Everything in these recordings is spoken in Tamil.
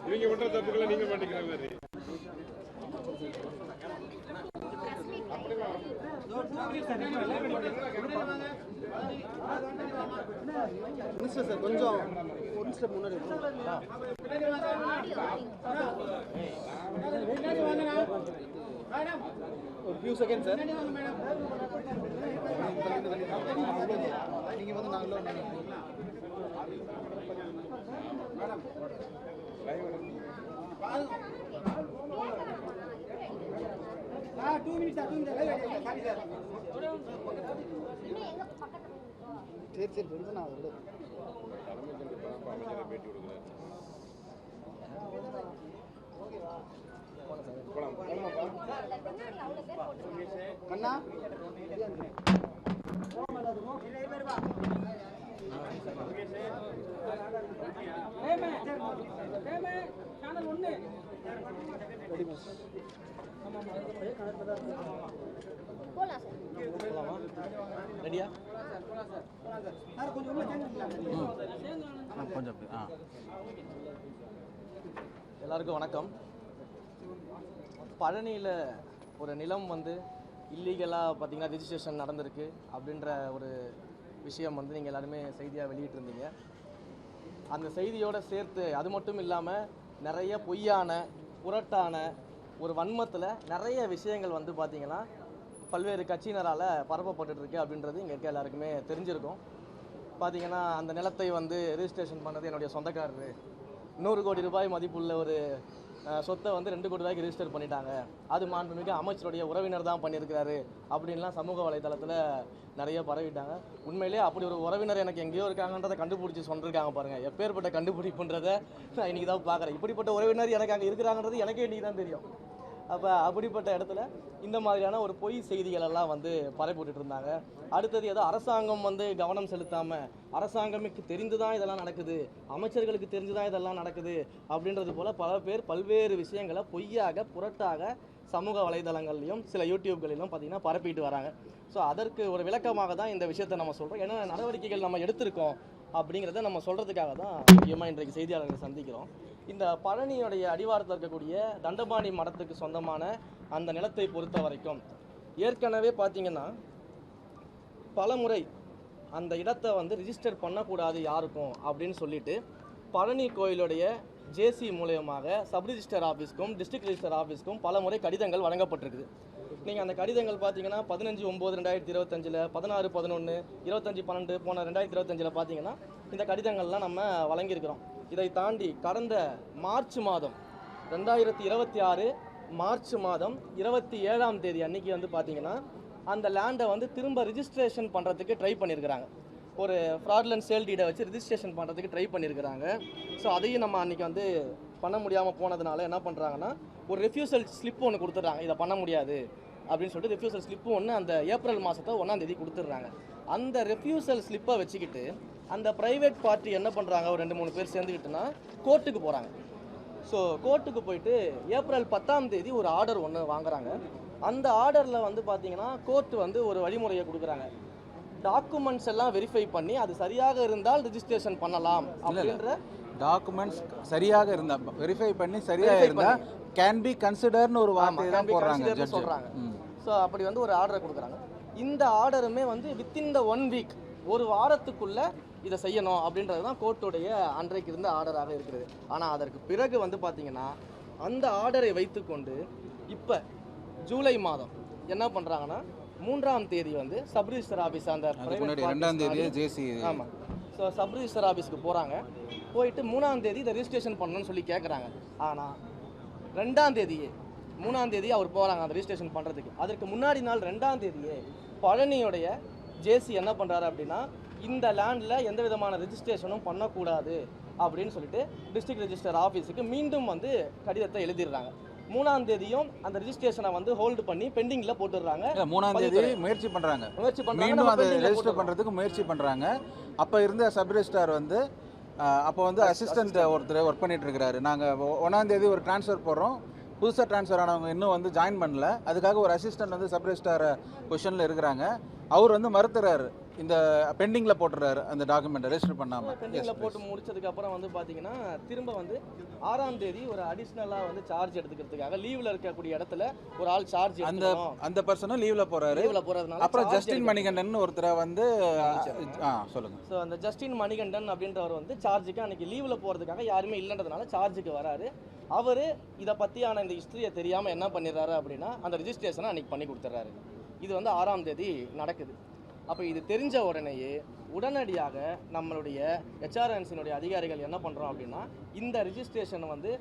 இவங்க பண்ற தப்புக்களை நீங்க மாட்டேங்கிறாங்க. சார் கொஞ்சம் ஒரு ஸ்டெப் முன்னாடி ஒரு ஃபியூ செகண்ட் சார். நீங்கள் வந்து நாங்களும் 2 minutes சரி சரி கொஞ்சம் நான் விடு கண்ணா ரெடியா கொஞ்சம் எல்லாருக்கும் வணக்கம். பழனியில் ஒரு நிலம் வந்து இல்லீகலாக பார்த்தீங்கன்னா ரெஜிஸ்ட்ரேஷன் நடந்திருக்கு அப்படின்ற ஒரு விஷயம் வந்து நீங்கள் எல்லாருமே செய்தியாக வெளியிட்டிருந்தீங்க. அந்த செய்தியோடு சேர்த்து அது மட்டும் இல்லாமல் நிறைய பொய்யான புரட்டான ஒரு வன்மத்தில் நிறைய விஷயங்கள் வந்து பார்த்திங்கன்னா பல்வேறு கட்சியினரால் பரப்பப்பட்டுருக்கு அப்படின்றது இங்கே இருக்க எல்லாருக்குமே தெரிஞ்சிருக்கும். பார்த்திங்கன்னா அந்த நிலத்தை வந்து ரெஜிஸ்ட்ரேஷன் பண்ணது என்னுடைய சொந்தக்காரரு, 100 கோடி ரூபாய் மதிப்புள்ள ஒரு சொத்தை வந்து 2 கோடி ரூபாய்க்கு ரெஜிஸ்டர் பண்ணிட்டாங்க, அது மாண்புமிகு அமைச்சருடைய உறவினர் தான் பண்ணியிருக்கிறாரு அப்படின்லாம் சமூக வலைதளத்தில் நிறைய பரவிட்டாங்க. உண்மையிலே அப்படி ஒரு உறவினர் எனக்கு எங்கேயோ இருக்காங்கன்றதை கண்டுபிடிச்சி சொல்லியிருக்காங்க பாருங்கள். எப்பேற்பட்ட கண்டுபிடிப்புன்றதை நான் இன்றைக்கி தான் பார்க்குறேன். இப்படிப்பட்ட உறவினர் எனக்கு அங்கே இருக்கிறாங்கன்றது எனக்கே இன்றைக்கி தான் தெரியும். அப்போ அப்படிப்பட்ட இடத்துல இந்த மாதிரியான ஒரு பொய் செய்திகள் எல்லாம் வந்து பரப்பிவிட்டு இருந்தாங்க. அடுத்தது ஏதோ அரசாங்கம் வந்து கவனம் செலுத்தாமல் அரசாங்கமுக்கு தெரிந்து தான் இதெல்லாம் நடக்குது, அமைச்சர்களுக்கு தெரிஞ்சு தான் இதெல்லாம் நடக்குது அப்படின்றது போல் பல பேர் பல்வேறு விஷயங்களை பொய்யாக புரட்டாக சமூக வலைதளங்கள்லையும் சில யூடியூப்களிலும் பார்த்திங்கன்னா பரப்பிட்டு வராங்க. ஸோ அதற்கு ஒரு விளக்கமாக தான் இந்த விஷயத்தை நம்ம சொல்கிறோம். ஏன்னா நடவடிக்கைகள் நம்ம எடுத்திருக்கோம் அப்படிங்கிறத நம்ம சொல்கிறதுக்காக தான் முக்கியமாக இன்றைக்கு செய்தியாளர்களை சந்திக்கிறோம். இந்த பழனியுடைய அடிவாரத்தில் இருக்கக்கூடிய தண்டபாணி மடத்துக்கு சொந்தமான அந்த நிலத்தை பொறுத்த வரைக்கும் ஏற்கனவே பார்த்திங்கன்னா பல முறை அந்த இடத்தை வந்து ரிஜிஸ்டர் பண்ணக்கூடாது யாருக்கும் அப்படின்னு சொல்லிட்டு பழனி கோயிலுடைய ஜேசி மூலயமாக சப் ரிஜிஸ்டர் ஆஃபீஸ்க்கும் டிஸ்ட்ரிக்ட் ரிஜிஸ்டர் ஆஃபீஸ்க்கும் பல முறை கடிதங்கள் வழங்கப்பட்டிருக்குது. நீங்கள் அந்த கடிதங்கள் பார்த்தீங்கன்னா 15/9/2025, 16/11, 25/12 போன 2025 பார்த்தீங்கன்னா இந்த கடிதங்கள்லாம் நம்ம வழங்கியிருக்கிறோம். இதை தாண்டி கடந்த மார்ச் மாதம் 2026 மார்ச் மாதம் 27ஆம் தேதி அன்னைக்கு வந்து பார்த்தீங்கன்னா அந்த லேண்டை வந்து திரும்ப ரிஜிஸ்ட்ரேஷன் பண்ணுறதுக்கு ட்ரை பண்ணியிருக்கிறாங்க. ஒரு ஃப்ராட்லண்ட் சேல் டீடை வச்சு ரிஜிஸ்ட்ரேஷன் பண்ணுறதுக்கு ட்ரை பண்ணியிருக்கிறாங்க. ஸோ அதையும் நம்ம அன்றைக்கி வந்து பண்ண முடியாமல் போனதுனால என்ன பண்ணுறாங்கன்னா ஒரு ரெஃப்யூசல் ஸ்லிப் ஒன்று கொடுத்துட்றாங்க. இதை பண்ண முடியாது அப்படின்னு சொல்லிட்டு ரெஃப்யூசல் ஸ்லிப்பு ஒன்று அந்த ஏப்ரல் மாதத்தை 1ஆம் தேதி கொடுத்துட்றாங்க. அந்த ரெஃப்யூசல் ஸ்லிப்பை வச்சுக்கிட்டு அந்த ப்ரைவேட் பார்ட்டி என்ன பண்ணுறாங்க, ஒரு 2-3 பேர் சேர்ந்துக்கிட்டுனா கோர்ட்டுக்கு போகிறாங்க. ஸோ கோர்ட்டுக்கு போயிட்டு ஏப்ரல் 10ஆம் தேதி ஒரு ஆர்டர் ஒன்று வாங்குறாங்க. அந்த ஆர்டரில் வந்து பார்த்தீங்கன்னா கோர்ட் வந்து ஒரு வழிமுறையை கொடுக்குறாங்க. டாக்குமெண்ட்ஸ் எல்லாம் வெரிஃபை பண்ணி அது சரியாக இருந்தால் ரிஜிஸ்ட்ரேஷன் பண்ணலாம் அப்படின்ற டாக்குமெண்ட்ஸ் சரியாக இருந்தால் வெரிஃபை பண்ணி சரியாக இருந்தால் கேன் பி கன்சிடர்னு ஒரு வார்த்தை தான் போடுறாங்க சொல்கிறாங்க. ஸோ அப்படி வந்து ஒரு ஆர்டரை கொடுக்குறாங்க. இந்த ஆர்டருமே வந்து வித்தின் த 1 வீக், ஒரு வாரத்துக்குள்ளே இதை செய்யணும் அப்படின்றது தான் கோர்ட்டுடைய அன்றைக்கு இருந்த ஆர்டராக இருக்கிறது. ஆனால் அதற்கு பிறகு வந்து பார்த்தீங்கன்னா அந்த ஆர்டரை வைத்துக்கொண்டு இப்போ ஜூலை மாதம் என்ன பண்ணுறாங்கன்னா 3ஆம் தேதி வந்து சப் ரிஜிஸ்டர் ஆஃபீஸ் அந்த 2ஆம் தேதி ஜேசி ஆமாம் ஸோ சப் ரிஜிஸ்டர் ஆஃபீஸ்க்கு போகிறாங்க. போயிட்டு 3ஆம் தேதி இதை ரிஜிஸ்ட்ரேஷன் பண்ணணும்னு சொல்லி கேட்குறாங்க. ஆனால் 2ஆம் தேதியே 3ஆம் தேதி அவர் போகிறாங்க அந்த ரிஜிஸ்ட்ரேஷன் பண்ணுறதுக்கு. அதற்கு முன்னாடி நாள் 2ஆம் தேதியே பழனியுடைய ஜேசி என்ன பண்ணுறாரு அப்படின்னா இந்த லேண்டில் எந்த விதமான ரெஜிஸ்ட்ரேஷனும் பண்ணக்கூடாது அப்படின்னு சொல்லிட்டு டிஸ்ட்ரிக்ட் ரெஜிஸ்டர் ஆஃபீஸுக்கு மீண்டும் வந்து கடிதத்தை எழுதிடுறாங்க. 3ஆம் தேதியும் அந்த ரெஜிஸ்ட்ரேஷனை வந்து ஹோல்டு பண்ணி பெண்டிங்கில் போட்டுடுறாங்க. 3ஆம் தேதி முயற்சி பண்ணுறாங்க மீண்டும் அதை ரெஜிஸ்டர் பண்ணுறதுக்கு முயற்சி பண்ணுறாங்க. அப்போ இருந்த சப் ரெஜிஸ்ட்ரார் வந்து அப்போ வந்து அசிஸ்டன்ட் ஒருத்தர் ஒர்க் பண்ணிட்டு இருக்கிறாரு. நாங்கள் 1ஆம் தேதி ஒரு ட்ரான்ஸ்ஃபர் போடுறோம், புதுசாக ட்ரான்ஸ்ஃபர் ஆனவங்க இன்னும் வந்து ஜாயின் பண்ணல, அதுக்காக ஒரு அசிஸ்டன்ட் வந்து சப் ரெஜிஸ்ட்ரார் பொசிஷனில் இருக்கிறாங்க. அவர் வந்து மறுத்துறாரு, இந்த பெண்டிங்கில் போட்டுறாரு அந்த டாக்குமெண்ட் ரெஜிஸ்டர் பண்ணாமல். பெண்டிங்கில் போட்டு முடிச்சதுக்கு அப்புறம் வந்து பார்த்தீங்கன்னா திரும்ப வந்து 6ஆம் தேதி ஒரு அடிஷ்னலாக வந்து சார்ஜ் எடுத்துக்கிறதுக்காக லீவில் இருக்கக்கூடிய இடத்துல ஒரு ஆள் சார்ஜ் அந்த பர்சனும் லீவில் போகிறாரு. லீவில் போகிறதுனால அப்புறம் ஜஸ்டின் மணிகண்டன் ஒருத்தரை வந்து சொல்லுங்கள். ஸோ அந்த ஜஸ்டின் மணிகண்டன் அப்படின்றவர் வந்து சார்ஜுக்கு அன்றைக்கி லீவில் போகிறதுக்காக யாருமே இல்லைன்றதுனால சார்ஜுக்கு வராரு. அவர் இதை பற்றியான இந்த ஹிஸ்ட்ரியை தெரியாமல் என்ன பண்ணிடுறாரு அப்படின்னா அந்த ரிஜிஸ்ட்ரேஷனை அன்றைக்கி பண்ணி கொடுத்துட்றாரு. இது வந்து 6ஆம் தேதி நடக்குது. அப்போ இது தெரிஞ்ச உடனேயே உடனடியாக நம்மளுடைய ஹெச்ஆர்என்சியினுடைய அதிகாரிகள் என்ன பண்ணுறோம் அப்படின்னா இந்த ரிஜிஸ்ட்ரேஷன் வந்து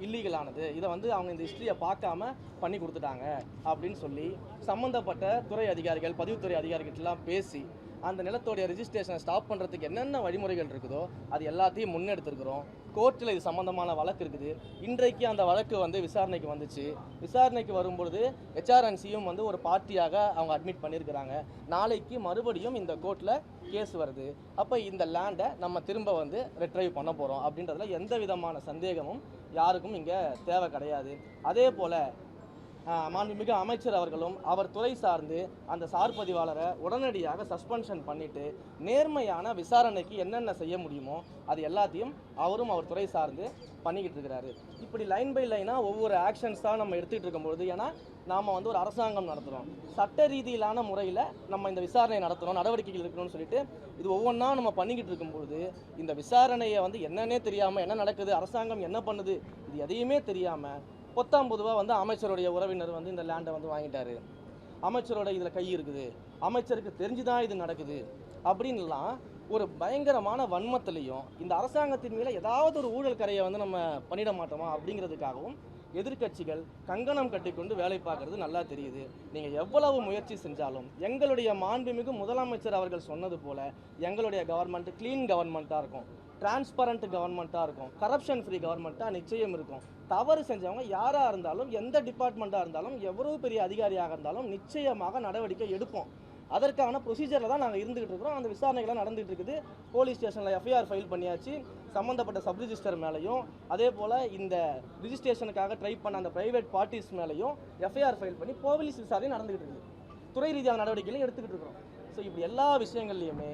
இல்லீகலானது, இதை வந்து அவங்க இந்த ஹிஸ்ட்ரியை பார்க்காம பண்ணி கொடுத்துட்டாங்க அப்படின்னு சொல்லி சம்மந்தப்பட்ட துறை அதிகாரிகள் பதிவுத்துறை அதிகாரிகிட்டலாம் பேசி அந்த நிலத்தோடைய ரிஜிஸ்ட்ரேஷனை ஸ்டாப் பண்ணுறதுக்கு என்னென்ன வழிமுறைகள் இருக்குதோ அது எல்லாத்தையும் முன்னெடுத்துருக்குறோம். கோர்ட்டில் இது சம்மந்தமான வழக்கு இருக்குது. இன்றைக்கு அந்த வழக்கு வந்து விசாரணைக்கு வந்துச்சு. விசாரணைக்கு வரும்பொழுது ஹெச்ஆர்என்சியும் வந்து ஒரு பார்ட்டியாக அவங்க அட்மிட் பண்ணியிருக்கிறாங்க. நாளைக்கு மறுபடியும் இந்த கோர்ட்டில் கேஸ் வருது. அப்போ இந்த லேண்டை நம்ம திரும்ப வந்து ரெட்ரைவ் பண்ண போகிறோம் அப்படின்றதுல எந்த விதமான சந்தேகமும் யாருக்கும் இங்கே தேவை கிடையாது. அதே போல் மாண்புமிகு அமைச்சர் அவர்களும் அவர் துறை சார்ந்து அந்த சார் பதிவாளரை உடனடியாக சஸ்பென்ஷன் பண்ணிவிட்டு நேர்மையான விசாரணைக்கு என்னென்ன செய்ய முடியுமோ அது எல்லாத்தையும் அவரும் அவர் துறை சார்ந்து பண்ணிக்கிட்டு இருக்கிறாரு. இப்படி லைன் பை லைனாக ஒவ்வொரு ஆக்ஷன்ஸாக நம்ம எடுத்துகிட்டு இருக்கும்பொழுது, ஏன்னா நாம் வந்து ஒரு அரசாங்கம் நடத்துகிறோம், சட்ட ரீதியிலான முறையில் நம்ம இந்த விசாரணை நடத்துகிறோம், நடவடிக்கைகள் இருக்கணும்னு சொல்லிட்டு இது ஒவ்வொன்றா நம்ம பண்ணிக்கிட்டு இருக்கும்பொழுது இந்த விசாரணையை வந்து என்னன்னே தெரியாமல் என்ன நடக்குது, அரசாங்கம் என்ன பண்ணுது, இது எதையுமே தெரியாமல் பொத்தாம்பொதுவாக வந்து அமைச்சருடைய உறவினர் வந்து இந்த லேண்டை வந்து வாங்கிட்டாரு, அமைச்சரோட இதில் கை இருக்குது, அமைச்சருக்கு தெரிஞ்சுதான் இது நடக்குது அப்படின்லாம் ஒரு பயங்கரமான வன்மத்திலையும் இந்த அரசாங்கத்தின் மேலே ஏதாவது ஒரு ஊழல் கரையை வந்து நம்ம பண்ணிட மாட்டோமா அப்படிங்கிறதுக்காகவும் எதிர்க்கட்சிகள் கங்கணம் கட்டிக்கொண்டு வேலை பார்க்குறது நல்லா தெரியுது. நீங்கள் எவ்வளவு முயற்சி செஞ்சாலும் எங்களுடைய மாண்புமிகு முதலமைச்சர் அவர்கள் சொன்னது போல் எங்களுடைய கவர்மெண்ட் க்ளீன் கவர்மெண்ட்டாக இருக்கும், டிரான்ஸ்பரண்ட் கவர்மெண்ட்டாக இருக்கும், கரப்ஷன் ஃப்ரீ கவர்மெண்ட்டாக நிச்சயம் இருக்கும். தவறு செஞ்சவங்க யாராக இருந்தாலும் எந்த டிபார்ட்மெண்ட்டாக இருந்தாலும் எவ்வளவு பெரிய அதிகாரியாக இருந்தாலும் நிச்சயமாக நடவடிக்கை எடுப்போம். அதற்கான ப்ரொசீஜரில் தான் நாங்கள் இருந்துகிட்டு இருக்கிறோம். அந்த விசாரணைகள்லாம் நடந்துகிட்டு இருக்குது. போலீஸ் ஸ்டேஷனில் எஃப்ஐஆர் ஃபைல் பண்ணியாச்சு. சம்மந்தப்பட்ட சப் ரிஜிஸ்டர் மேலேயும் அதே போல் இந்த ரிஜிஸ்ட்ரேஷனுக்காக ட்ரை பண்ண அந்த ப்ரைவேட் பார்ட்டிஸ் மேலேயும் எஃப்ஐஆர் ஃபைல் பண்ணி போலீஸ் விசாரணை நடந்துகிட்டு இருக்குது. துறை ரீதியான நடவடிக்கைகளையும் எடுத்துக்கிட்டு இருக்கிறோம். ஸோ இப்படி எல்லா விஷயங்கள்லையுமே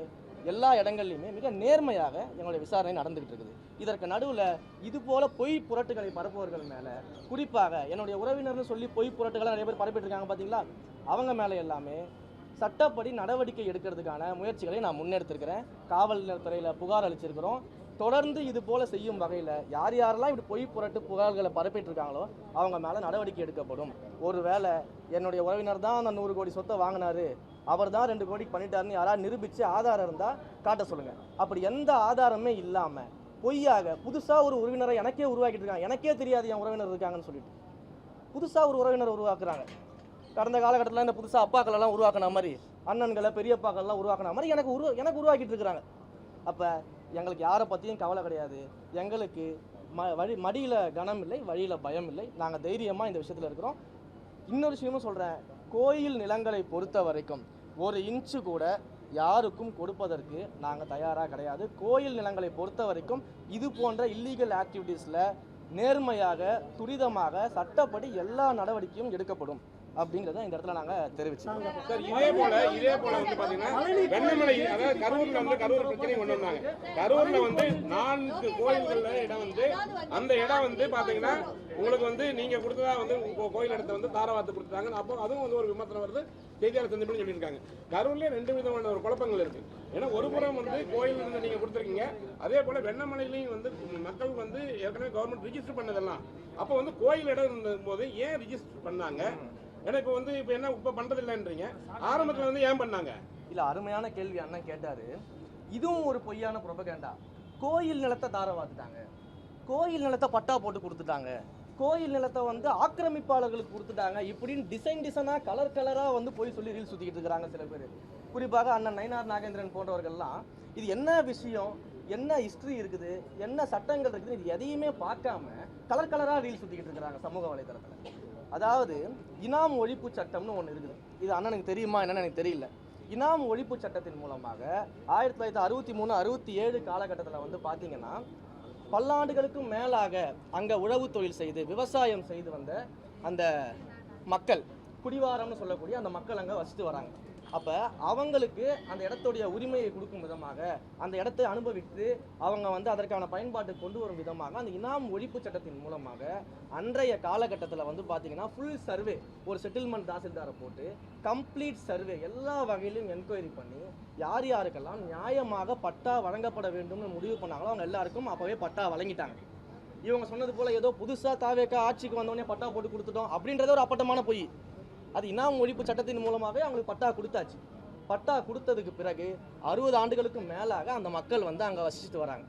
எல்லா இடங்கள்லையுமே மிக நேர்மையாக எங்களுடைய விசாரணை நடந்துகிட்டு இருக்குது. இதற்கு நடுவில் இது போல பொய் புரட்டுகளை பரப்புவர்கள் மேலே, குறிப்பாக என்னுடைய உறவினர்னு சொல்லி பொய் புரட்டுகளை நிறைய பேர் பரப்பிட்டு இருக்காங்க பார்த்தீங்களா, அவங்க மேலே எல்லாமே சட்டப்படி நடவடிக்கை எடுக்கிறதுக்கான முயற்சிகளை நான் முன்னெடுத்திருக்கிறேன். காவல்துறையில் புகார் அளிச்சிருக்கிறோம். தொடர்ந்து இது போல செய்யும் வகையில் யார் யாரெல்லாம் இப்படி பொய் புரட்டு புகார்களை பரப்பிட்டு இருக்காங்களோ அவங்க மேலே நடவடிக்கை எடுக்கப்படும். ஒருவேளை என்னுடைய உறவினர் தான் அந்த 100 கோடி சொத்தை வாங்கினாரு, அவர் தான் 2 கோடிக்கு பண்ணிட்டாருன்னு யாராவது நிரூபித்து ஆதாரம் இருந்தால் காட்ட சொல்லுங்கள். அப்படி எந்த ஆதாரமே இல்லாமல் பொய்யாக புதுசாக ஒரு உறவினரை எனக்கே உருவாக்கிட்டு இருக்காங்க. எனக்கே தெரியாது என் உறவினர் இருக்காங்கன்னு சொல்லிட்டு புதுசாக ஒரு உறவினரை உருவாக்குறாங்க. கடந்த காலகட்டத்தில் இந்த புதுசாக அப்பாக்களெல்லாம் உருவாக்கின மாதிரி, அண்ணன்களை பெரியப்பாக்கள்லாம் உருவாக்கின மாதிரி எனக்கு உருவாக்கிட்டு இருக்கிறாங்க. அப்போ எங்களுக்கு யாரை பற்றியும் கவலை கிடையாது. எங்களுக்கு மடியில் கனம் இல்லை, வழியில் பயம் இல்லை. நாங்கள் தைரியமாக இந்த விஷயத்தில் இருக்கிறோம். இன்னொரு விஷயமும் சொல்கிறேன், கோயில் நிலங்களை பொறுத்த வரைக்கும் 1 இன்ச்சு கூட யாருக்கும் கொடுப்பதற்கு நாங்கள் தயாராக கிடையாது. கோயில் நிலங்களை பொறுத்த வரைக்கும் இது போன்ற இல்லீகல் ஆக்டிவிட்டீஸில் நேர்மையாக துரிதமாக சட்டப்படி எல்லா நடவடிக்கையும் எடுக்கப்படும் அப்படிங்கிறத இந்த இடத்துல நாங்கள் தெரிவிச்சோம். சார் இதே போல வந்து பார்த்தீங்கன்னா வெண்ணமலை, அதாவது கரூரில் வந்து கரூர் பிரச்சனை கொண்டு வந்தாங்க. கரூரில் வந்து 4 கோயில்களில் இடம் வந்து அந்த இடம் வந்து பார்த்தீங்கன்னா உங்களுக்கு வந்து நீங்கள் கொடுத்ததா வந்து கோயில் இடத்த வந்து தாரவாத்து கொடுத்தாங்க. அப்போ அதுவும் வந்து ஒரு விமர்சனம் வருது, செய்தியாளர் சந்திப்புன்னு சொல்லியிருக்காங்க. கரூர்லேயே 2 விதமான ஒரு குழப்பங்கள் இருக்குது. ஏன்னா ஒரு புறம் வந்து கோயில் இருந்து நீங்கள் கொடுத்துருக்கீங்க, அதே போல் வெண்ணமலையிலையும் வந்து மக்கள் வந்து ஏற்கனவே கவர்மெண்ட் ரிஜிஸ்டர் பண்ணதெல்லாம் அப்போ வந்து கோயில் இடம் இருந்தபோது ஏன் ரிஜிஸ்டர் பண்ணாங்க? ஏன்னா இப்போ வந்து இப்போ என்ன இப்போ பண்ணுறதில்லைன்றீங்க, ஆரம்பத்தில் வந்து ஏன் பண்ணாங்க? இல்லை, அருமையான கேள்வி அண்ணன் கேட்டார். இதுவும் ஒரு பொய்யான புரொபகண்டா. கோயில் நிலத்தை தாரவாத்துட்டாங்க, கோயில் நிலத்தை பட்டா போட்டு கொடுத்துட்டாங்க, கோயில் நிலத்தை வந்து ஆக்கிரமிப்பாளர்களுக்கு கொடுத்துட்டாங்க, இப்படின்னு டிசைனாக கலராக வந்து போய் சொல்லி ரீல் சுற்றிக்கிட்டு இருக்கிறாங்க சில பேர். குறிப்பாக அண்ணன் நயினார் நாகேந்திரன் போன்றவர்கள்லாம் இது என்ன விஷயம், என்ன ஹிஸ்ட்ரி இருக்குது, என்ன சட்டங்கள் இருக்குது, இது எதையுமே பார்க்காம கலராக ரீல் சுற்றிக்கிட்டு இருக்கிறாங்க சமூக வலைதளத்தில். அதாவது இனாம் ஒழிப்பு சட்டம்னு ஒன்று இருக்குது. இது அண்ணனுக்கு தெரியுமா என்னன்னு எனக்கு தெரியல. இனாம் ஒழிப்பு சட்டத்தின் மூலமாக 1963-67 காலகட்டத்தில் வந்து பார்த்தீங்கன்னா பல்லாண்டுகளுக்கும் மேலாக அங்கே உழவு தொழில் செய்து விவசாயம் செய்து வந்த அந்த மக்கள், குடிவாரம்னு சொல்லக்கூடிய அந்த மக்கள் அங்கே வசித்து வராங்க. அப்போ அவங்களுக்கு அந்த இடத்துடைய உரிமையை கொடுக்கும் விதமாக அந்த இடத்தை அனுபவித்து அவங்க வந்து அதற்கான பயன்பாட்டுக்கு கொண்டு வரும் விதமாக அந்த இனாம் ஒழிப்பு சட்டத்தின் மூலமாக அன்றைய காலகட்டத்தில் வந்து பார்த்தீங்கன்னா ஃபுல் சர்வே ஒரு செட்டில்மெண்ட் தாசில்தாரை போட்டு கம்ப்ளீட் சர்வே எல்லா வகையிலும் என்கொயரி பண்ணி யார் யாருக்கெல்லாம் நியாயமாக பட்டா வழங்கப்பட வேண்டும்னு முடிவு பண்ணாங்களோ அவங்க எல்லாருக்கும் அப்போவே பட்டா வழங்கிட்டாங்க. இவங்க சொன்னது போல் ஏதோ புதுசாக தாவேக்கா ஆட்சிக்கு வந்தோடனே பட்டா போட்டு கொடுத்துட்டோம் அப்படின்றத ஒரு அப்பட்டமான பொய். அது இனாம் ஒழிப்பு சட்டத்தின் மூலமாகவே அவங்களுக்கு பட்டா கொடுத்தாச்சு. பட்டா கொடுத்ததுக்கு பிறகு 60 ஆண்டுகளுக்கு மேலாக அந்த மக்கள் வந்து அங்கே வசிச்சுட்டு வராங்க.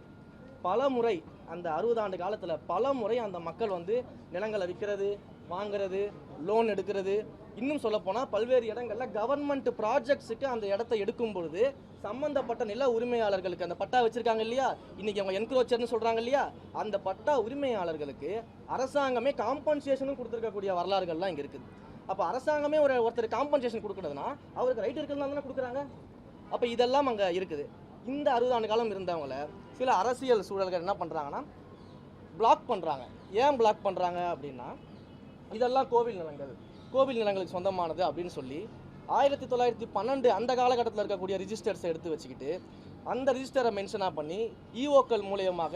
பல முறை அந்த 60 ஆண்டு காலத்தில் பல முறை அந்த மக்கள் வந்து நிலங்களை விற்கிறது, வாங்கிறது, லோன் எடுக்கிறது, இன்னும் சொல்லப்போனால் பல்வேறு இடங்களில் கவர்மெண்ட் ப்ராஜெக்ட்ஸுக்கு அந்த இடத்த எடுக்கும் பொழுது சம்பந்தப்பட்ட நில உரிமையாளர்களுக்கு அந்த பட்டா வச்சிருக்காங்க இல்லையா, இன்னைக்கு அவங்க என்க்ரோச்சர்னு சொல்கிறாங்க இல்லையா, அந்த பட்டா உரிமையாளர்களுக்கு அரசாங்கமே காம்பன்சேஷனும் கொடுத்துருக்கக்கூடிய வரலாறுகள்லாம் இங்கே இருக்குது. அப்போ அரசாங்கமே ஒருத்தர் காம்பன்சேஷன் கொடுக்குறதுனா அவருக்கு ரைட் இருக்கிறதுனால தானே கொடுக்குறாங்க. அப்போ இதெல்லாம் அங்கே இருக்குது. இந்த 60 ஆண்டு காலம் இருந்தவங்கள சில அரசியல் சூழல்கள் என்ன பண்ணுறாங்கன்னா பிளாக் பண்ணுறாங்க. ஏன் பிளாக் பண்ணுறாங்க அப்படின்னா, இதெல்லாம் கோவில் நிலங்களுக்கு சொந்தமானது அப்படின்னு சொல்லி 1912 அந்த காலகட்டத்தில் இருக்கக்கூடிய ரிஜிஸ்டர்ஸை எடுத்து வச்சுக்கிட்டு அந்த ரிஜிஸ்டரை மென்ஷனாக பண்ணி இஓக்கள் மூலியமாக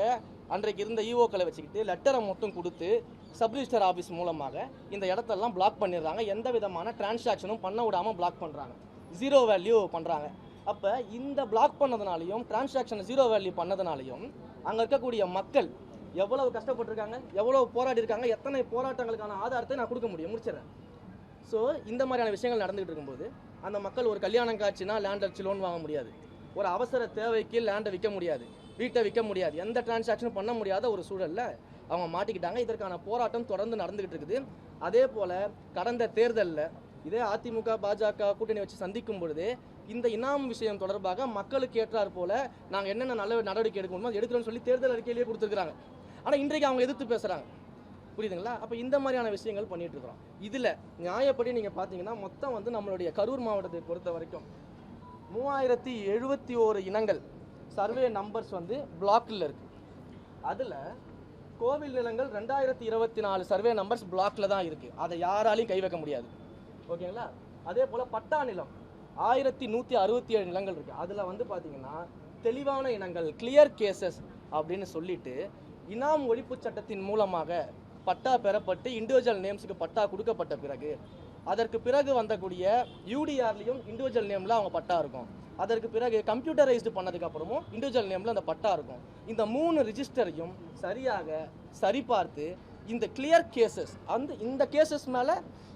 அன்றைக்கு இருந்த இஓக்களை வச்சுக்கிட்டு லெட்டரை மட்டும் கொடுத்து சப் ரிஜிஸ்டர் ஆஃபீஸ் மூலமாக இந்த இடத்தெல்லாம் பிளாக் பண்ணிடுறாங்க. எந்த விதமான டிரான்சாக்ஷனும் பண்ண விடாமல் பிளாக் பண்ணுறாங்க, ஜீரோ வேல்யூ பண்ணுறாங்க. அப்போ இந்த பிளாக் பண்ணதுனாலையும் டிரான்சாக்ஷனை ஜீரோ வேல்யூ பண்ணதுனாலையும் அங்கே இருக்கக்கூடிய மக்கள் எவ்வளவு கஷ்டப்பட்டிருக்காங்க, எவ்வளவு போராடி இருக்காங்க, எத்தனை போராட்டங்களுக்கான ஆதாரத்தை நான் கொடுக்க முடியும், முடிச்சிடறேன். ஸோ இந்த மாதிரியான விஷயங்கள் நடந்துகிட்டு இருக்கும்போது அந்த மக்கள் ஒரு கல்யாணம் காட்சினா லேண்ட் அடிச்சு லோன் வாங்க முடியாது, ஒரு அவசர தேவைக்கு லேண்டை விற்க முடியாது, வீட்டை விற்க முடியாது, எந்த டிரான்சாக்ஷனும் பண்ண முடியாத ஒரு சூழலில் அவங்க மாட்டிக்கிட்டாங்க. இதற்கான போராட்டம் தொடர்ந்து நடந்துகிட்டு இருக்குது. அதே போல் கடந்த தேர்தலில் இதே அதிமுக பாஜக கூட்டணி வச்சு சந்திக்கும் பொழுது இந்த இனாம் விஷயம் தொடர்பாக மக்களுக்கு ஏற்றார் போல நாங்கள் என்னென்ன நல்ல நடவடிக்கை எடுக்கணுமோ அது எடுக்கிறோம்னு சொல்லி தேர்தல் அறிக்கையிலேயே கொடுத்துருக்காங்க. ஆனால் இன்றைக்கு அவங்க எதிர்த்து பேசுகிறாங்க, புரியுதுங்களா? அப்போ இந்த மாதிரியான விஷயங்கள் பண்ணிட்டு இருக்கிறோம். இதில் நியாயப்படி நீங்கள் பார்த்தீங்கன்னா மொத்தம் வந்து நம்மளுடைய கரூர் மாவட்டத்தை பொறுத்த வரைக்கும் 3071 இனங்கள் சர்வே நம்பர்ஸ் வந்து பிளாக்கில் இருக்குது. அதில் கோவில் நிலங்கள் 2024 சர்வே நம்பர்ஸ் பிளாக்ல தான் இருக்குது. அதை யாராலையும் கை வைக்க முடியாது, ஓகேங்களா? அதே போல் பட்டா நிலம் 1167 நிலங்கள் இருக்குது. அதில் வந்து பார்த்தீங்கன்னா தெளிவான இனங்கள் கிளியர் கேசஸ் அப்படின்னு சொல்லிட்டு இனாம் ஒழிப்பு சட்டத்தின் மூலமாக பட்டா பெறப்பட்டு இண்டிவிஜுவல் நேம்ஸுக்கு பட்டா கொடுக்கப்பட்ட பிறகு அதற்கு பிறகு வந்தக்கூடிய யூடிஆர்லையும் இண்டிவிஜுவல் நேமில் அவங்க பட்டா இருக்கும். அதற்கு பிறகு கம்ப்யூட்டரைஸ்டு பண்ணதுக்கு அப்புறமும் இண்டிவிஜுவல் நேமில் அந்த பட்டா இருக்கும். இந்த 3 ரிஜிஸ்டரையும் சரியாக சரிபார்த்து இந்த கிளியர் கேசஸ் இந்த கேசஸ் மேலே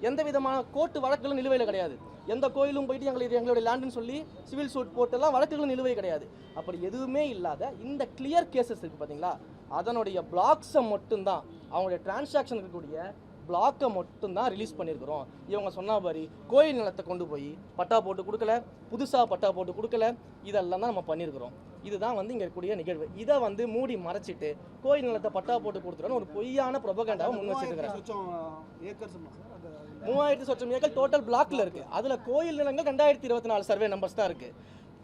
எந்த விதமான கோர்ட்டு வழக்குகளும் நிலுவையில் கிடையாது. எந்த கோயிலும் போயிட்டு எங்களுடைய லேண்டுன்னு சொல்லி சிவில் சூட் போட்டெல்லாம் வழக்குகளும் நிலுவை கிடையாது. அப்படி எதுவுமே இல்லாத இந்த கிளியர் கேசஸ் இருக்குது பார்த்தீங்களா, அதனுடைய பிளாக்ஸை மட்டும்தான் அவங்களுடைய டிரான்சாக்ஷன் இருக்கக்கூடிய பிளாக்கை மட்டும்தான் ரிலீஸ் பண்ணியிருக்கிறோம். இவங்க சொன்ன மாதிரி கோயில் நிலத்தை கொண்டு போய் பட்டா போட்டு கொடுக்கல, புதுசாக பட்டா போட்டு கொடுக்கல, இதெல்லாம் தான் நம்ம பண்ணியிருக்கிறோம். இதுதான் வந்து இங்கே இருக்கக்கூடிய நிகழ்வு. இதை வந்து மூடி மறைச்சிட்டு கோயில் நிலத்தை பட்டா போட்டு கொடுத்துருன்னு ஒரு பொய்யான ப்ரொபகண்டாவை முன் வச்சுருக்கிறேன். 3000 சொச்சம் ஏக்கர் டோட்டல் பிளாக்ல இருக்கு. அதில் கோயில் நிலங்கள் 2024 சர்வே நம்பர்ஸ் தான் இருக்கு,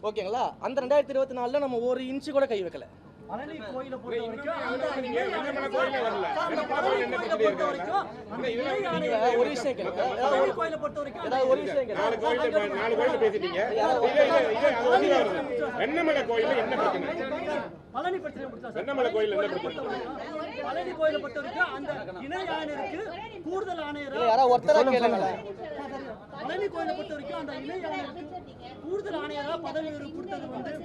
ஓகேங்களா? அந்த 2024 நம்ம ஒரு இன்ச்சு கூட கை வைக்கல. பழனி கோயிலை பொறுத்த வரைக்கும் ஒரு விஷயம் கேளுங்க, ஒரு விஷயம் கேளுங்க. நாலு கோயில பேசிட்டீங்க. வெண்ணமலை கோயில என்ன பிரச்சனை? பழனி பிரச்சனை முடிச்சா வெண்ணமலை கோயில என்ன பிரச்சனை? பழனி கோயிலை பொறுத்த வரைக்கும் அந்த இணை ஆணையருக்கு கூடுதல் ஆணையர் யாராவது ஒருத்தரா கேளுங்க. பழனி கோயிலை பொறுத்த வரைக்கும் அந்த இணை ஆணையருக்கு கூடுதல் ஆணையரா பதவி கொடுத்தது வந்து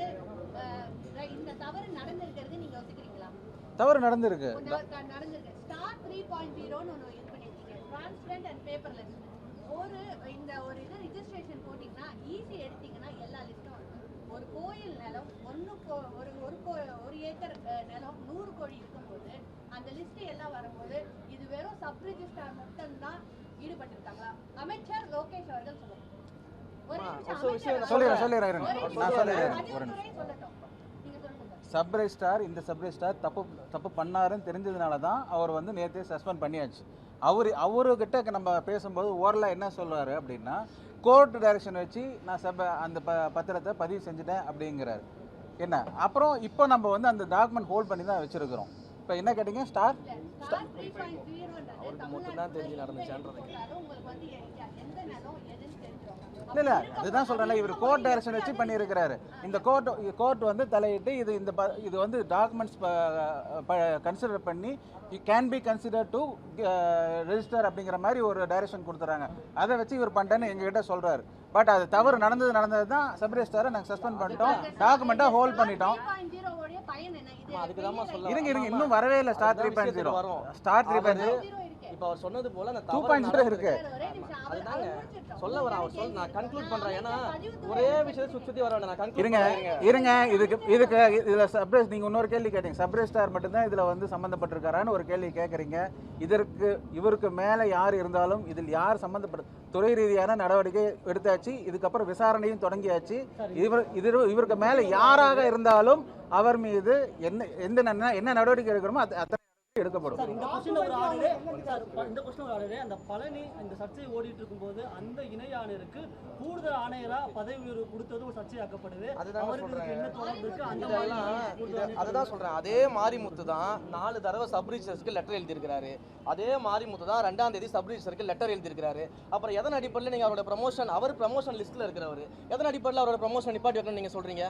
இந்த தவறு நடந்திருக்கிறது நீங்க ஒத்துக்கிறீங்களா? தவறு நடந்திருக்கு. நடந்திருக்கு. ஸ்டார் 3.0 ன்னு ஒன்னு இது பண்ணிருக்கீங்க, டிரான்ஸ்பரண்ட் அண்ட் பேப்பர்லெஸ். ஒரு இது ரெஜிஸ்ட்ரேஷன் போட்டீங்கன்னா ஈஸி எடுத்தீங்கன்னா எல்லா லிஸ்டும் வரும். ஒரு கோயில் நிலம் ஒரு ஏக்கர் நிலம் 100 கோடி இருக்கும்போது அந்த லிஸ்ட் எல்லாம் வரும்போது இது வெறும் சப் ரெஜிஸ்ட்ரார் மட்டும்தான் ஈடுபட்டிருக்காங்களா? அமைச்சர் லோகேஷ் அவர்கள் சொல்லுங்க. சப் ரெஜிஸ்ட்ரார் இந்த சப் ரெஜிஸ்ட்ரார் தப்பு பண்ணாருன்னு தெரிஞ்சதுனால தான் அவர் வந்து நேற்றே சஸ்பெண்ட் பண்ணியாச்சு. அவர்கிட்ட நம்ம பேசும்போது ஓரலாக என்ன சொல்லுவார் அப்படின்னா, கோர்ட் டைரக்ஷன் வச்சு நான் அந்த பத்திரத்தை பதிவு செஞ்சுட்டேன் அப்படிங்கிறாரு. என்ன அப்புறம் இப்போ நம்ம வந்து அந்த டாக்குமெண்ட் ஹோல்ட் பண்ணி தான் வச்சுருக்கிறோம். இப்போ என்ன கேட்டீங்க? ஸ்டார் அவருக்கு மட்டும் தான் தெரிஞ்சு நடந்துச்சான்றது. இல்ல அதுதான் சொல்றேன்ல, இவர் கோர்ட் டைரக்ஷன் வச்சு பண்ணியிருக்கிறாரு. இந்த கோர்ட் வந்து தலையிட்டு இது வந்து டாக்குமெண்ட்ஸ் கன்சிடர் பண்ணி can be consider to register அப்படிங்கிற மாதிரி ஒரு டைரக்ஷன் கொடுத்துறாங்க. அதை வச்சு இவர் பண்ணிட்டேன்னு எங்ககிட்ட சொல்றாரு. பட் அது தவறு நடந்தது தான் சப் ரெஜிஸ்ட்ராரை நாங்கள் சஸ்பெண்ட் பண்ணிட்டோம், டாக்குமெண்ட்டை ஹோல்ட் பண்ணிட்டோம். இருங்க இன்னும் வரவே இல்லை. ஸ்டார் 3.0 வரும். ஸ்டார் 3.0 இப்போ அவர் சொன்னது போல அந்த 2.0 இருக்கு. அதுதாங்க சொல்ல வரேன். அவர் நான் கன்க்ளூட் பண்றேன். ஏன்னா ஒரே விஷயத்தை சுத்தி வர வேண்டாம். நான் கன்க்ளூட் இருங்க இதுக்கு இதுல சப்ரேஸ் நீங்க இன்னொரு கேள்வி கேட்டீங்க. சப்ரேஸ்டார் மட்டும் தான் இதுல வந்து சம்பந்தப்பட்டிருக்காரான்னு ஒரு கேள்வி கேட்குறீங்க. இவருக்கு மேல யார் இருந்தாலும் இதில் யார் சம்பந்தப்பட்ட துறை ரீதியான நடவடிக்கை எடுத்தாச்சு. இதுக்கப்புறம் விசாரணையும் தொடங்கியாச்சு. இவருக்கு மேல யாராக இருந்தாலும் அவர் மீது என்ன நடவடிக்கை எடுக்கணுமோ அத்தனை எடுக்கப்படும். இந்த கொஸ்டின் ஒரு ஆர்டரே அந்த பழனி இந்த சர்ச்சை ஓடிட்டு இருக்கும்போது அந்த இணை ஆணையருக்கு கூடுதல் ஆணையரா பதவி உயர்வு கொடுத்தது ஒரு சர்ச்சையாக்கப்படுது. அதுதான் சொல்றேன். அதே மாரிமுத்து தான் 4 தடவை சப் ரிஜிஸ்டருக்கு லெட்டர் எழுதியிருக்கிறாரு. அதே மாரிமுத்து தான் 2ஆம் தேதி சப் ரிஜிஸ்டருக்கு லெட்டர் எழுதியிருக்கிறாரு. அப்புறம் எதன் அடிப்படையில் நீங்க அவரோட ப்ரமோஷன், அவர் ப்ரமோஷன் லிஸ்ட்ல இருக்கிறவர், எதன் அடிப்படையில் அவரோட ப்ரமோஷன் நிப்பாட்டி வைக்கணும்னு நீங்க சொல்றீங்க?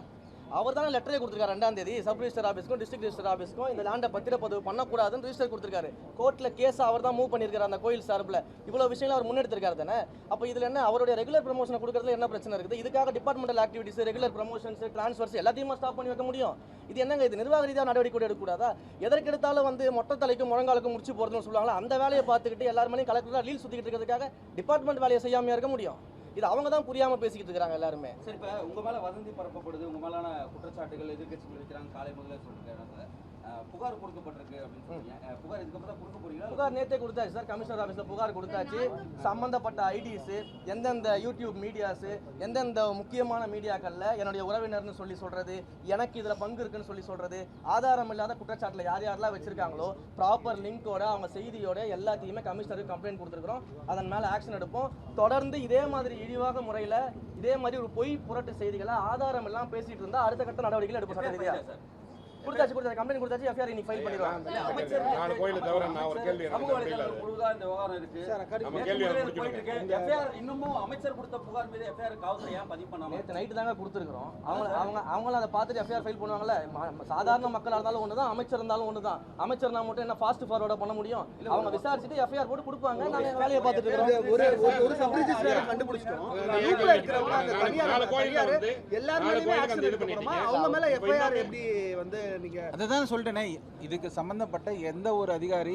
அவர் தானே லெட்டரே கொடுத்துருக்காரு 2ஆம் தேதி சப் ரிஜிஸ்டர் ஆஃபீஸ்க்கும் டிஸ்ட்ரிக்ட் ரிஜிஸ்டர் ஆஃபீஸ்க்கும் இந்த லேண்டை பத்திரப்பதிவு பண்ணக்கூடாதுன்னு ரிஜிஸ்டர் கொடுத்துருக்காரு. கோர்ட்டில் கேஸ் அவர் தான் மூவ் பண்ணியிருக்காரு. அந்த கோயில் சார்பில் இவ்வளோ விஷயங்கள் அவர் முன்னெடுத்திருக்காரு தானே. அப்போ இதில் என்ன அவருடைய ரெகுலர் ப்ரமோஷனை கொடுக்கறதுல என்ன பிரச்சனை இருக்குது? இதுக்காக departmental activities, regular promotions, transfers எல்லாத்தையுமே ஸ்டாப் பண்ணி வைக்க முடியும். இது என்னங்க, இது நிர்வாக ரீதியாக நடவடிக்கை எடுக்கக்கூடாதா? எதற்கெடுத்தாலும் வந்து மொட்டை தலைக்கும் முழங்காலுக்கும் முடிச்சு போகிறதுன்னு சொல்லுவாங்களா, அந்த வேலையை பார்த்துக்கிட்டு எல்லாருமே கலெக்டராக லீல் சுற்றிக்கிட்டு இருக்கிறதுக்காக டிபார்ட்மெண்ட் வேலையை செய்யாமையா இருக்க முடியும்? இது அவங்க தான் புரியாம பேசிக்கிட்டு இருக்காங்க எல்லாருமே. சரி, இப்போ உங்க மேல வதந்தி பரப்பப்படுது, உங்க மேலான குற்றச்சாட்டுகள் எதிர்க்கட்சிகள் வைக்கிறாங்க. காலை முதல்ல சொல்லிருக்காங்க புகார் கொடுக்கப்பட்டிருக்கு அப்படின்னு சொல்றீங்க. புகார் இதுக்கப்புறம் தான் கொடுக்க போறீங்களா? புகார் நேற்றே கொடுத்தாச்சு சார். கமிஷனர் ஆஃபீஸில் புகார் கொடுத்தாச்சு. சம்பந்தப்பட்ட ஐடிஸ், எந்தெந்த யூடியூப் மீடியாஸ், எந்தெந்த முக்கியமான மீடியாக்களில் என்னுடைய உறவினர்னு சொல்றது, எனக்கு இதில் பங்கு இருக்குன்னு சொல்றது, ஆதாரம் இல்லாத குற்றச்சாட்டில் யாரெல்லாம் வச்சிருக்காங்களோ ப்ராப்பர் லிங்கோட அவங்க செய்தியோட எல்லாத்தையுமே கமிஷனருக்கு கம்ப்ளைண்ட் கொடுத்துருக்குறோம். அதன் மேலே ஆக்ஷன் எடுப்போம். தொடர்ந்து இதே மாதிரி இழிவாக முறையில் இதே மாதிரி ஒரு பொய் புரட்டு செய்திகளை ஆதாரம் எல்லாம் பேசிட்டு இருந்தால் அடுத்த கட்ட நடவடிக்கைகள் எடுப்போம். சட்ட ரீதியா கொடுத்தாச்சு கம்ப்ளைண்ட் கொடுத்தாச்சு. எஃப்ஐஆர் இன்னைக்கு ஃபைல் பண்ணிடுவாங்க. நான் கோயிலை தவிர நான் ஒரு கேள்வி முழுதா இந்த விவகாரம் இருக்கு. நம்ம கேள்வி எஃப்ஐஆர் இன்னமும் அமைச்சர் கொடுத்த புகார் மீது எஃப்ஐஆர் காவல்துறை ஏன் பதிவு பண்ணாம? நேற்று நைட்டு தாங்க கொடுத்துருக்கோம். அவங்களும் அதை பார்த்துட்டு எஃப்ஐஆர் ஃபைல் பண்ணுவாங்கல்ல. சாதாரண மக்களாக இருந்தாலும் ஒன்று தான், அமைச்சர் இருந்தாலும் ஒன்று தான். அமைச்சர்னா மட்டும் என்ன ஃபாஸ்ட் ஃபார்வர்டா பண்ண முடியும்? அவங்க விசாரிச்சுட்டு எஃப்ஐஆர் போட்டு கொடுப்பாங்க. நாங்கள் வேலையை பார்த்துட்டு இருக்கோம். ஒரு சப் ரிஜிஸ்ட்ராரை கண்டுபிடிச்சிட்டோம். அவங்க மேல எஃப்ஐஆர் எப்படி வந்து நீங்க அதுதான் சொல்லிட்டேனே. இதுக்கு சம்பந்தப்பட்ட எந்த ஒரு அதிகாரி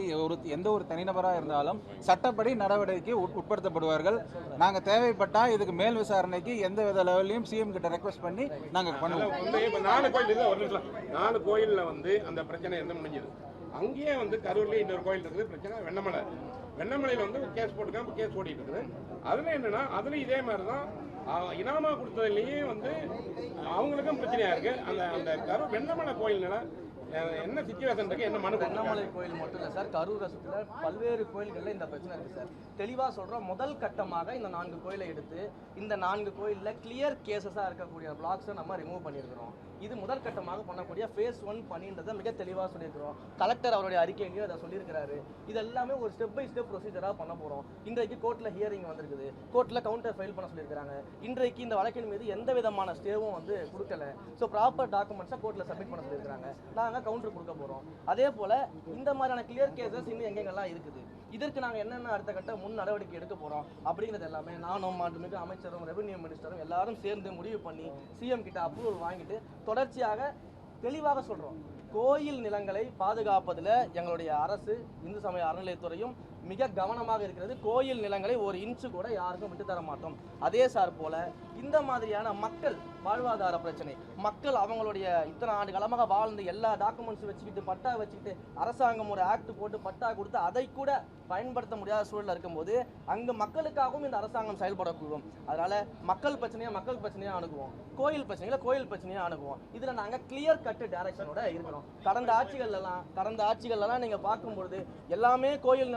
எந்த ஒரு தனிநபராக இருந்தாலும் சட்டப்படி நடவடிக்கை உட்படுத்தப்படுவார்கள். நாங்கள் தேவைப்பட்டா இதுக்கு மேல் விசாரணைக்கு எந்த வித லெவலையும் சிஎம் கிட்ட ரெக்வஸ்ட் பண்ணி நாங்கள் பண்ணுவோம். 4 கோயிலில் வந்து அந்த பிரச்சனை என்ன முடிஞ்சது? அங்கேயே வந்து கரூர்லேயே இன்னொரு கோயில் இருக்குது பிரச்சனை. வெண்ணமலையில் வந்து கேஸ் போட்டுக்காம கேஸ் ஓடிட்டு இருக்குது. அதில் என்னன்னா இதே மாதிரி தான் இனாமா கொடுத்ததுலேயே வந்து அவங்களுக்கும் பிரச்சனையா இருக்கு. அந்த வெண்ணமலை கோயில்னால என்ன சிச்சுவேஷன் இருக்கு, என்ன மனு? வெண்ணமலை கோயில் மட்டும் இல்லை சார், கரூரை சுற்றில பல்வேறு கோயில்களில் இந்த பிரச்சனை இருக்குது சார். தெளிவாக சொல்கிறோம். முதல் கட்டமாக இந்த 4 கோயிலை எடுத்து இந்த 4 கோயிலில் கிளியர் கேசஸாக இருக்கக்கூடிய பிளாக்ஸை நம்ம ரிமூவ் பண்ணியிருக்கிறோம். இது முதல் கட்டமாக பண்ணக்கூடிய ஃபேஸ் 1 பணின்றதை மிக தெளிவாக சொல்லியிருக்கிறோம். கலெக்டர் அவருடைய அறிக்கையிலையும் அதை சொல்லியிருக்கிறாரு. இது எல்லாமே ஒரு ஸ்டெப் பை ஸ்டெப் ப்ரொசீஜராக பண்ண போகிறோம். இன்றைக்கு கோர்ட்டில் ஹியரிங் வந்திருக்குது. கோர்ட்டில் கவுண்டர் ஃபைல் பண்ண சொல்லியிருக்காங்க. இன்றைக்கு இந்த வழக்கின் மீது எந்த விதமான ஸ்டேவும் வந்து கொடுக்கல. ஸோ ப்ராப்பர் டாக்குமெண்ட்ஸை கோர்ட்டில் சப்மிட் பண்ண சொல்லியிருக்காங்க. நாங்கள் கவுண்டர் கொடுக்க போகிறோம். அதே போல் இந்த மாதிரியான கிளியர் கேசஸ் இன்னும் எங்கெங்கெல்லாம் இருக்குது, இதற்கு நாங்கள் என்னென்ன அடுத்த கட்ட முன் நடவடிக்கை எடுக்க போகிறோம் அப்படிங்கிறது எல்லாமே நானும் மாண்புமிகு அமைச்சரும் ரெவென்யூ மினிஸ்டரும் எல்லாரும் சேர்ந்து முடிவு பண்ணி சிஎம் கிட்ட அப்ரூவல் வாங்கிட்டு தொடர்ச்சியாக தெளிவாக சொல்கிறோம். கோயில் நிலங்களை பாதுகாப்பதில் எங்களுடைய அரசு, இந்து சமய அறநிலையத்துறையும் மிக கவனமாக இருக்கிறது. கோயில் நிலங்களை ஒரு இன்ச்சு கூட யாருக்கும் விட்டு தர மாட்டோம். அதே சார் போல இந்த மாதிரியான மக்கள் வாழ்வாதார பிரச்சனை, மக்கள் அவங்களுடைய இத்தனை ஆண்டு காலமாக வாழ்ந்து எல்லா டாக்குமெண்ட்ஸ் வச்சுக்கிட்டு பட்டா வச்சுக்கிட்டு அரசாங்கம் ஒரு ஆக்ட் போட்டு பட்டா கொடுத்து அதை கூட பயன்படுத்த முடியாத சூழலில் இருக்கும்போது அங்கே மக்களுக்காகவும் இந்த அரசாங்கம் செயல்படக்கூடும். அதனால மக்கள் பிரச்சனையாக அணுகுவோம், கோயில் பிரச்சனையாக அணுகுவோம். இதில் நாங்கள் கிளியர் கட்டு டைரக்ஷனோட இருக்கிறோம். கடந்த ஆட்சிகள்லாம் நீங்கள் பார்க்கும்பொழுது எல்லாமே கோயில்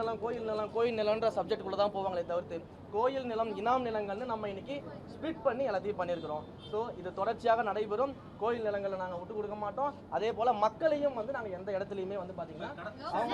நிலம்ன்ற சப்ஜெக்டுக்குள்ள தான் போவாங்களே தவிர்த்து கோயில் நிலம், இனாம் நிலங்கள்னு நம்ம இன்னைக்கு ஸ்பிளிட் பண்ணி எல்லாத்தையும் பண்ணியிருக்கிறோம். ஸோ இது தொடர்ச்சியாக நடைபெறும். கோயில் நிலங்களை நாங்கள் விட்டு கொடுக்க மாட்டோம். அதே போல மக்களையும் வந்து நாங்கள் எந்த இடத்துலையுமே வந்து பார்த்தீங்கன்னா அவங்க